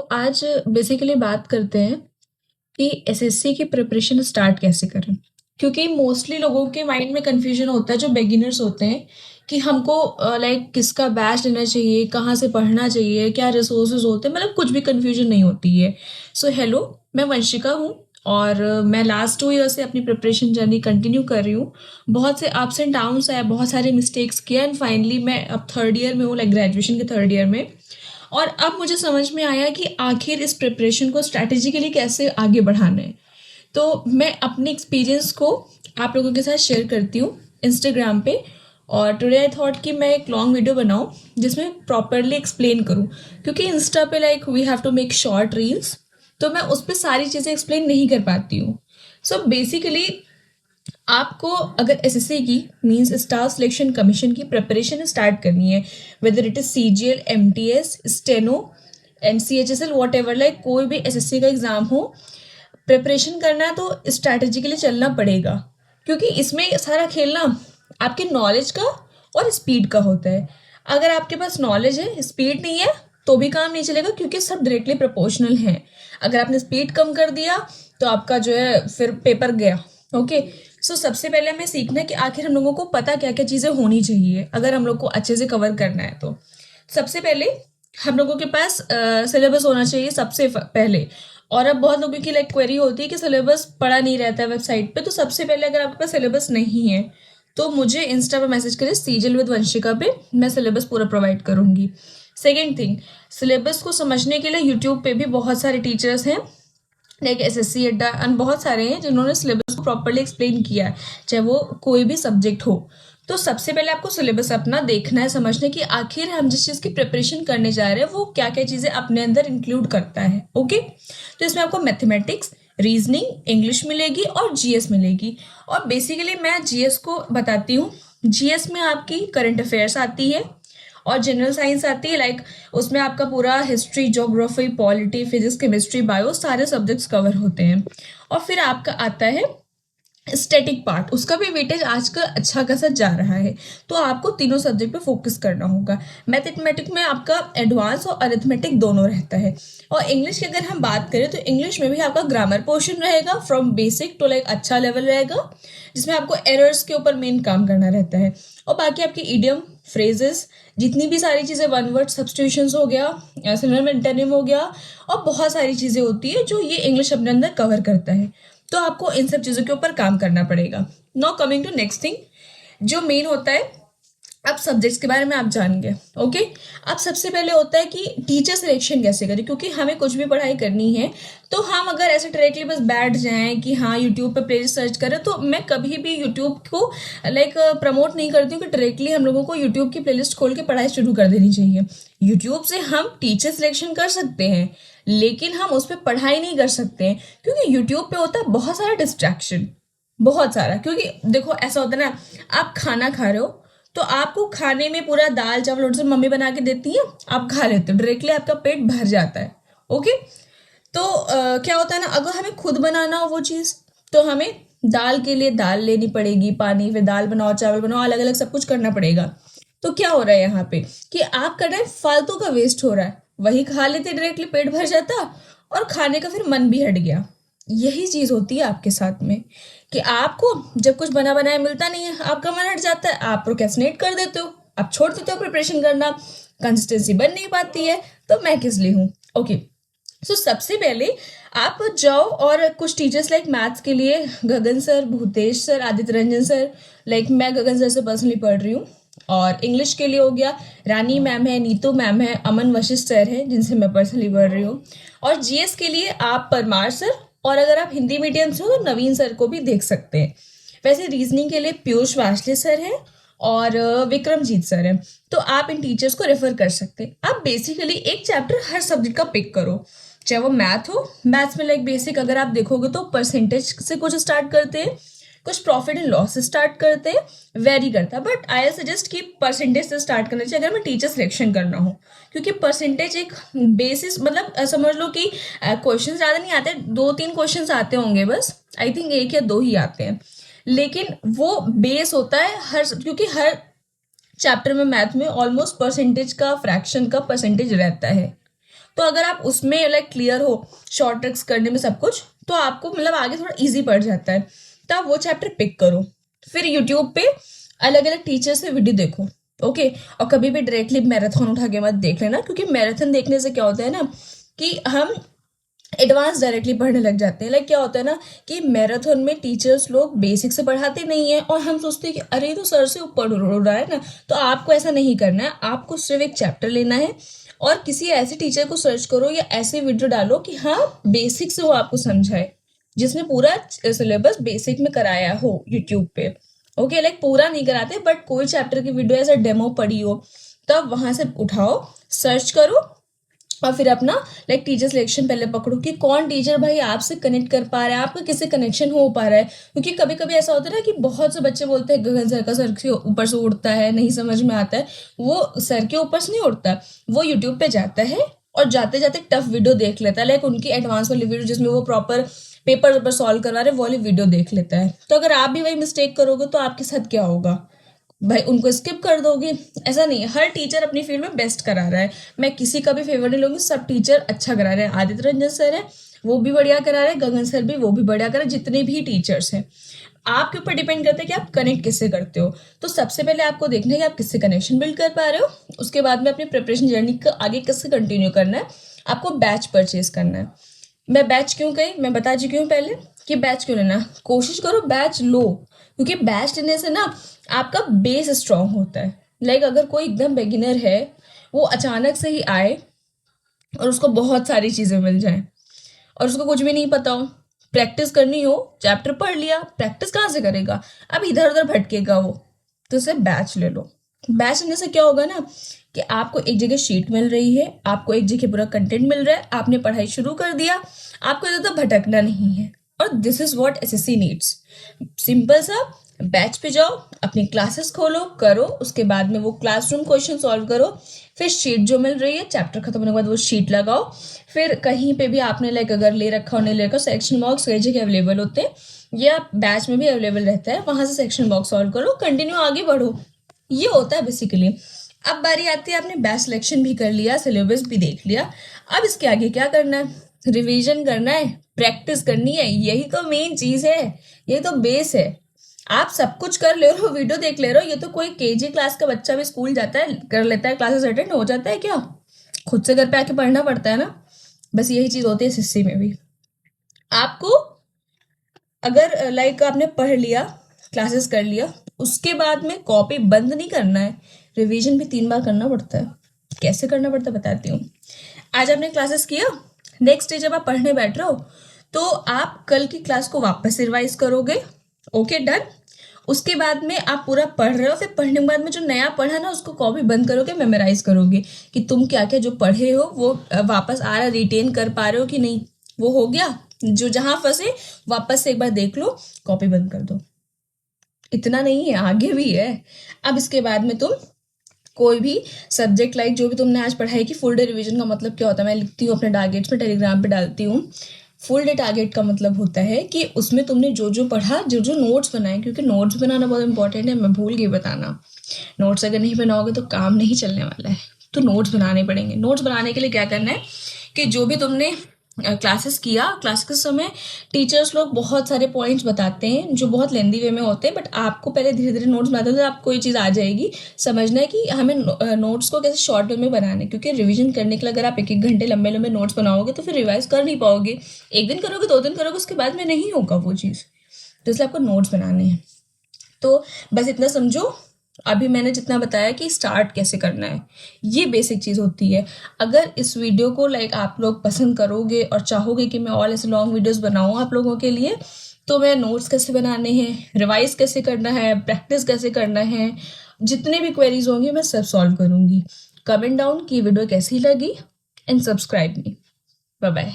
आज बेसिकली बात करते हैं कि एसएससी की प्रिपरेशन स्टार्ट कैसे करें। क्योंकि मोस्टली लोगों के माइंड में कन्फ्यूजन होता है जो बिगिनर्स होते हैं कि हमको लाइक किसका बैच लेना चाहिए, कहाँ से पढ़ना चाहिए, क्या रिसोर्सेज होते हैं, मतलब कुछ भी कन्फ्यूजन नहीं होती है। सो हेलो, मैं वंशिका हूँ और मैं लास्ट 2 ईयर से अपनी प्रिपरेशन जर्नी कंटिन्यू कर रही हूँ। बहुत से अप्स एंड डाउन्स आए, बहुत सारे मिस्टेक्स किया एंड फाइनली मैं अब थर्ड ईयर में हूँ, लाइक ग्रेजुएशन के थर्ड ईयर में। और अब मुझे समझ में आया कि आखिर इस प्रिपरेशन को स्ट्रैटेजिकली कैसे आगे बढ़ाना है। तो मैं अपने एक्सपीरियंस को आप लोगों के साथ शेयर करती हूँ इंस्टाग्राम पे। और टुडे आई थॉट कि मैं एक लॉन्ग वीडियो बनाऊँ जिसमें प्रॉपरली एक्सप्लेन करूँ, क्योंकि इंस्टा पे like we have to make short reels, तो मैं उस पर सारी चीज़ें एक्सप्लेन नहीं कर पाती हूँ। सो बेसिकली आपको अगर एसएससी की मींस स्टाफ सिलेक्शन कमीशन की प्रिपरेशन स्टार्ट करनी है, whether it is CGL, MTS, steno, NCHSL, what, like कोई भी एसएससी का एग्जाम हो, प्रिपरेशन करना है तो स्ट्रैटेजिकली चलना पड़ेगा। क्योंकि इसमें सारा खेलना आपके नॉलेज का और स्पीड का होता है। अगर आपके पास नॉलेज है, स्पीड नहीं है, तो भी काम नहीं चलेगा, क्योंकि सब डायरेक्टली प्रोपोर्शनल है। अगर आपने स्पीड कम कर दिया तो आपका जो है फिर पेपर गया। ओके, सो सबसे पहले हमें सीखना है कि आखिर हम लोगों को पता क्या क्या चीज़ें होनी चाहिए अगर हम लोग को अच्छे से कवर करना है। तो सबसे पहले हम लोगों के पास सिलेबस होना चाहिए सबसे पहले। और अब बहुत लोगों की लाइक क्वेरी होती है कि सिलेबस पढ़ा नहीं रहता है वेबसाइट पे। तो सबसे पहले अगर आपके पास सिलेबस नहीं है तो मुझे इंस्टा पे मैसेज करें, सीजल विद वंशिका पे, मैं सिलेबस पूरा प्रोवाइड करूंगी। सेकेंड थिंग, सिलेबस को समझने के लिए यूट्यूब पे भी बहुत सारे टीचर्स हैं, लाइक एसएससी अड्डा एंड बहुत सारे हैं जिन्होंने सिलेबस को प्रॉपर्ली एक्सप्लेन किया है, चाहे वो कोई भी सब्जेक्ट हो। तो सबसे पहले आपको सिलेबस अपना देखना है, समझना कि आखिर हम जिस चीज़ की प्रिपरेशन करने जा रहे हैं वो क्या क्या चीज़ें अपने अंदर इंक्लूड करता है। ओके, तो इसमें आपको मैथमेटिक्स, रीजनिंग, इंग्लिश मिलेगी और जीएस मिलेगी। और बेसिकली मैं जीएस को बताती हूँ। जीएस में आपकी करंट अफेयर्स आती है और जनरल साइंस आती है, लाइक उसमें आपका पूरा history, geography, polity, physics, chemistry, bio, सारे सब्जेक्ट्स कवर होते हैं। और फिर आपका आता है स्टैटिक पार्ट, उसका भी वेटेज आजकल अच्छा खासा जा रहा है। तो आपको तीनों सब्जेक्ट पे फोकस करना होगा। मैथमेटिक्स में आपका एडवांस और अरिथमेटिक दोनों रहता है। और इंग्लिश की अगर हम बात करें तो इंग्लिश में भी आपका ग्रामर पोर्शन रहेगा, फ्रॉम बेसिक टू लाइक अच्छा लेवल रहेगा, जिसमें आपको एरर्स के ऊपर मेन काम करना रहता है। और बाकी आपकी इडियम, फ्रेजेस, जितनी भी सारी चीज़ें, वन वर्ड सब्स्टिट्यूशंस हो गया, सिनोनिम एंटोनिम हो गया, और बहुत सारी चीज़ें होती है जो ये इंग्लिश अपने अंदर कवर करता है। तो आपको इन सब चीज़ों के ऊपर काम करना पड़ेगा। Now coming to next thing, जो मेन होता है, अब सब्जेक्ट्स के बारे में आप जानेंगे। ओके, अब सबसे पहले होता है कि टीचर सिलेक्शन कैसे करें, क्योंकि हमें कुछ भी पढ़ाई करनी है। तो हम अगर ऐसे डायरेक्टली बस बैठ जाएं कि हाँ यूट्यूब पे प्लेलिस्ट सर्च करें, तो मैं कभी भी यूट्यूब को लाइक प्रमोट नहीं करती हूँ कि डायरेक्टली हम लोगों को यूट्यूब की प्लेलिस्ट खोल के पढ़ाई शुरू कर देनी चाहिए। यूट्यूब से हम टीचर सिलेक्शन कर सकते हैं, लेकिन हम उस पर पढ़ाई नहीं कर सकते हैं, क्योंकि यूट्यूब पे होता है बहुत सारा डिस्ट्रैक्शन, बहुत सारा। क्योंकि देखो ऐसा होता है ना, आप खाना खा रहे हो तो आपको खाने में पूरा दाल चावल रोटी सब मम्मी बना के देती है, आप खा लेते हो, डायरेक्टली आपका पेट भर जाता है। ओके, तो क्या होता है ना, अगर हमें खुद बनाना हो वो चीज़, तो हमें दाल के लिए दाल लेनी पड़ेगी, पानी, फिर दाल बनाओ, चावल बनाओ, अलग अलग सब कुछ करना पड़ेगा। तो क्या हो रहा है यहाँ पे कि आप कर रहे हैं फालतू का वेस्ट हो रहा है, वही खा लेते डायरेक्टली पेट भर जाता और खाने का फिर मन भी हट गया। यही चीज़ होती है आपके साथ में कि आपको जब कुछ बना बनाया मिलता नहीं है, आपका मन हट जाता है, आप प्रोक्रेस्टिनेट कर देते हो, आप छोड़ देते हो प्रिपरेशन करना, कंसिस्टेंसी बन नहीं पाती है। तो मैं किस लिए हूँ। ओके, सो सबसे पहले आप जाओ और कुछ टीचर्स लाइक मैथ्स के लिए Gagan sir, Bhutesh sir, Aditya Ranjan sir, like मैं गगन सर से पर्सनली पढ़ रही हूँ। और इंग्लिश के लिए हो गया, रानी मैम है, नीतू मैम है, अमन वशिष्ठ सर है जिनसे मैं पर्सनली पढ़ रही हूँ। और जीएस के लिए आप परमार सर, और अगर आप हिंदी मीडियम से हो तो नवीन सर को भी देख सकते हैं। वैसे रीजनिंग के लिए पीयूष वाशले सर हैं और विक्रमजीत सर हैं। तो आप इन टीचर्स को रेफर कर सकते हैं। आप बेसिकली एक चैप्टर हर सब्जेक्ट का पिक करो, चाहे वो मैथ हो। मैथ्स में लाइक बेसिक अगर आप देखोगे तो परसेंटेज से कुछ स्टार्ट करते हैं, कुछ प्रॉफिट एंड लॉस से स्टार्ट करते हैं, वेरी करता है, बट आई सजेस्ट कि परसेंटेज से स्टार्ट करना चाहिए अगर मैं टीचर सिलेक्शन करना हो। क्योंकि परसेंटेज एक बेसिस, मतलब समझ लो कि क्वेश्चन ज़्यादा नहीं आते, 2-3 क्वेश्चन आते होंगे बस, आई थिंक 1 या 2 ही आते हैं, लेकिन वो बेस होता है हर, क्योंकि हर चैप्टर में मैथ में ऑलमोस्ट परसेंटेज का, फ्रैक्शन का परसेंटेज रहता है। तो अगर आप उसमें लाइक क्लियर हो शॉर्ट ट्रिक्स करने में सब कुछ, तो आपको मतलब आगे थोड़ा ईजी पड़ जाता है। तो आप वो चैप्टर पिक करो, फिर यूट्यूब पे अलग अलग टीचर से वीडियो देखो। ओके, और कभी भी डायरेक्टली मैराथन उठा के मत देख लेना, क्योंकि मैराथन देखने से क्या होता है ना कि हम एडवांस डायरेक्टली पढ़ने लग जाते हैं। लाइक क्या होता है ना कि मैराथन में टीचर्स लोग बेसिक से पढ़ाते नहीं है, और हम सोचते हैं कि अरे तो सर से ऊपर उड़ रहा है ना। तो आपको ऐसा नहीं करना है, आपको सिर्फ एक चैप्टर लेना है और किसी ऐसे टीचर को सर्च करो या ऐसे वीडियो डालो कि हाँ बेसिक से वो आपको समझाए, जिसने पूरा सिलेबस बेसिक में कराया हो यूट्यूब पे। ओके, लाइक पूरा नहीं कराते बट कोई चैप्टर की वीडियो ऐसा डेमो पड़ी हो, तब वहां से उठाओ, सर्च करो, और फिर अपना लाइक टीचर सिलेक्शन पहले पकड़ो कि कौन टीचर भाई आपसे कनेक्ट कर पा रहा है, आपका किससे कनेक्शन हो पा रहा है। क्योंकि कभी कभी ऐसा होता है ना कि बहुत से बच्चे बोलते हैं गगन सर का सर के ऊपर से उड़ता है, नहीं समझ में आता है। वो सर के ऊपर से नहीं उड़ता, वो यूट्यूब पे जाता है और जाते जाते टफ वीडियो देख लेता है, लाइक उनकी एडवांस वाली वीडियो जिसमें वो प्रॉपर पेपर सॉल्व करवा रहे, वो वाली वीडियो देख लेता है। तो अगर आप भी वही मिस्टेक करोगे तो आपके साथ क्या होगा भाई, उनको स्किप कर दोगे। ऐसा नहीं है, हर टीचर अपनी फील्ड में बेस्ट करा रहा है, मैं किसी का भी फेवर नहीं लूंगी, सब टीचर अच्छा करा रहे हैं। आदित्य रंजन सर है वो भी बढ़िया करा रहे हैं, गगन सर भी वो भी बढ़िया करा रहे हैं, जितने भी टीचर्स हैं। आपके ऊपर डिपेंड करता है कि आप कनेक्ट किससे करते हो। तो सबसे पहले आपको देखना है कि आप किससे कनेक्शन बिल्ड कर पा रहे हो, उसके बाद में अपनी प्रिपरेशन जर्नी को आगे किससे कंटिन्यू करना है। आपको बैच परचेज करना है। मैं बैच क्यों कही, मैं बता चुकी हूँ पहले कि बैच क्यों लेना। कोशिश करो बैच लो, क्योंकि बैच लेने से ना आपका बेस स्ट्रांग होता है। लाइक अगर कोई एकदम बिगिनर है, वो अचानक से ही आए और उसको बहुत सारी चीज़ें मिल जाएं और उसको कुछ भी नहीं पता हो, प्रैक्टिस करनी हो, चैप्टर पढ़ लिया, प्रैक्टिस कहाँ से करेगा, अब इधर उधर भटकेगा वो। तो उसे बैच ले लो। बैच लेने से क्या होगा ना कि आपको एक जगह शीट मिल रही है, आपको एक जगह पूरा कंटेंट मिल रहा है, आपने पढ़ाई शुरू कर दिया, आपको इधर उधर भटकना नहीं है। और this is what SSC needs. Simple सा, बैच पे जाओ, अपनी क्लासेस खोलो, करो, उसके बाद में वो क्लासरूम क्वेश्चन सॉल्व करो, फिर शीट जो मिल रही है चैप्टर खत्म होने के बाद वो शीट लगाओ। फिर कहीं पे भी आपने लाइक अगर ले रखा हो नहीं ले रखा, सेक्शन बॉक्स कई जगह अवेलेबल होते हैं, या बैच में भी अवेलेबल रहता है, वहां से सेक्शन बॉक्स सॉल्व करो, कंटिन्यू आगे बढ़ो। ये होता है बेसिकली। अब बारी आती है, आपने बैच सिलेक्शन भी कर लिया, सिलेबस भी देख लिया, अब इसके आगे क्या करना है, रिवीजन करना है, प्रैक्टिस करनी है। यही तो मेन चीज है, यही तो बेस है। आप सब कुछ कर ले रहे हो, वीडियो देख ले रहे हो, ये तो कोई केजी क्लास का बच्चा भी स्कूल जाता है, कर लेता है, क्लासेस अटेंड हो जाता है क्या, खुद से घर पे आके पढ़ना पड़ता है ना। बस यही चीज होती है एसएससी में भी। आपको अगर लाइक आपने पढ़ लिया, क्लासेस कर लिया, उसके बाद में कॉपी बंद नहीं करना है, रिवीजन भी 3 बार करना पड़ता है। कैसे करना पड़ता है बताती हूँ। आज आपने क्लासेस किया, नेक्स्ट डे जब आप पढ़ने बैठ रहे हो तो आप कल की क्लास को वापस से रिवाइज करोगे। Okay, done. उसके बाद में आप पूरा पढ़ रहे हो, फिर पढ़ने के बाद में जो नया पढ़ा ना उसको कॉपी बंद करोगे, मेमोराइज करोगे कि तुम क्या क्या जो पढ़े हो वो वापस आ रहा, रिटेन कर पा रहे हो कि नहीं, वो हो गया। जो जहां फंसे वापस से एक बार देख लो, कॉपी बंद कर दो। इतना नहीं है, आगे भी है। अब इसके बाद में तुम कोई भी सब्जेक्ट लाइक जो भी तुमने आज पढ़ाई की, फुल डे रिवीजन का मतलब क्या होता है, मैं लिखती हूँ अपने टारगेट्स में, टेलीग्राम पे डालती हूँ। फुल डे टारगेट का मतलब होता है कि उसमें तुमने जो जो पढ़ा, जो जो नोट्स बनाए, क्योंकि नोट्स बनाना बहुत इंपॉर्टेंट है, मैं भूल गई बताना। नोट्स अगर नहीं बनाओगे तो काम नहीं चलने वाला है, तो नोट्स बनाने पड़ेंगे। नोट्स बनाने के लिए क्या करना है कि जो भी तुमने क्लासेस किया, क्लास के समय टीचर्स लोग बहुत सारे पॉइंट्स बताते हैं जो बहुत लेंदी वे में होते हैं, बट आपको पहले धीरे धीरे नोट्स बनाते हैं, आपको ये चीज़ आ जाएगी। समझना है कि हमें नोट्स को कैसे शॉर्ट वे में बनाना है, क्योंकि रिवीजन करने के लिए अगर आप 1-1 घंटे लंबे लंबे नोट्स बनाओगे तो फिर रिवाइज कर नहीं पाओगे। एक दिन करोगे, 2 दिन करोगे, उसके बाद में नहीं होगा वो चीज़। तो इसलिए आपको नोट्स बनाने हैं। तो बस इतना समझो, अभी मैंने जितना बताया कि स्टार्ट कैसे करना है, ये बेसिक चीज़ होती है। अगर इस वीडियो को लाइक आप लोग पसंद करोगे और चाहोगे कि मैं और ऐसे लॉन्ग वीडियोस बनाऊँ आप लोगों के लिए, तो मैं नोट्स कैसे बनाने हैं, रिवाइज कैसे करना है, प्रैक्टिस कैसे करना है, जितने भी क्वेरीज होंगी मैं सब सॉल्व करूँगी। कमेंट डाउन की वीडियो कैसी लगी and subscribe me. Bye bye.